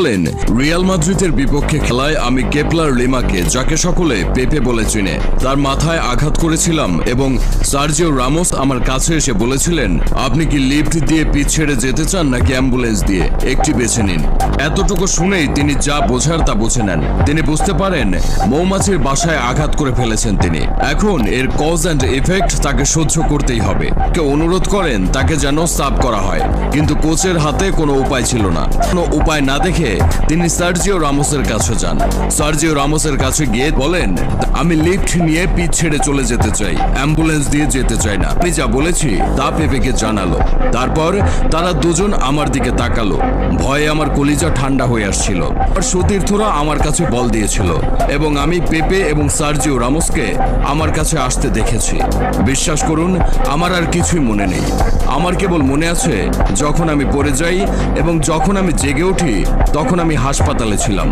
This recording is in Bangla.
বলেন, রিয়াল মাদ্রিদের বিপক্ষে খেলায় আমি কেপলার লিমাকে, যাকে সকলে পেপে বলে চিনে, তার মাথায় আঘাত করেছিলাম এবং সার্জিও রামোস আমার কাছে এসে বলেছিলেন, আপনি কি লিফট দিয়ে পিচ ছেড়ে যেতে চান নাকি অ্যাম্বুলেন্স দিয়ে, একটি বেছে নিন। এতটুকু শুনেই তিনি যা বোঝার তা বুঝে নেন। তিনি বুঝতে পারেন মৌমাছির বাসায় আঘাত করে ফেলেছেন তিনি। এখন এর কজ অ্যান্ড ইফেক্ট তাকে সহ্য করতেই হবে। কে অনুরোধ করেন তাকে যেন সাব করা হয়, কিন্তু কোচের হাতে কোনো উপায় ছিল না। কোনো উপায় না দেখে তিনি সার্জিও রামোসের কাছে যান। সার্জিও রামোসের কাছে গিয়ে বলেন, আমি লিফট নিয়ে পিচ ছেড়ে চলে যেতে চাই, অ্যাম্বুলেন্স দিয়ে যেতে চাই না। আমি যা বলেছি তা পেপেকে জানালো। তারপর তারা দুজন আমার দিকে তাকালো। ভয়ে আমার কলিজা ঠান্ডা হয়ে আসছিল। আর সতীর্থরা আমার কাছে বল দিয়েছিল এবং আমি পেপে এবং সার্জিও রামোসকে আমার কাছে আসতে দেখেছি। বিশ্বাস করুন, আমার আর কিছুই মনে নেই। আমার কেবল মনে আছে যখন আমি পড়ে যাই এবং যখন আমি জেগে উঠি তখন আমি হাসপাতালে ছিলাম।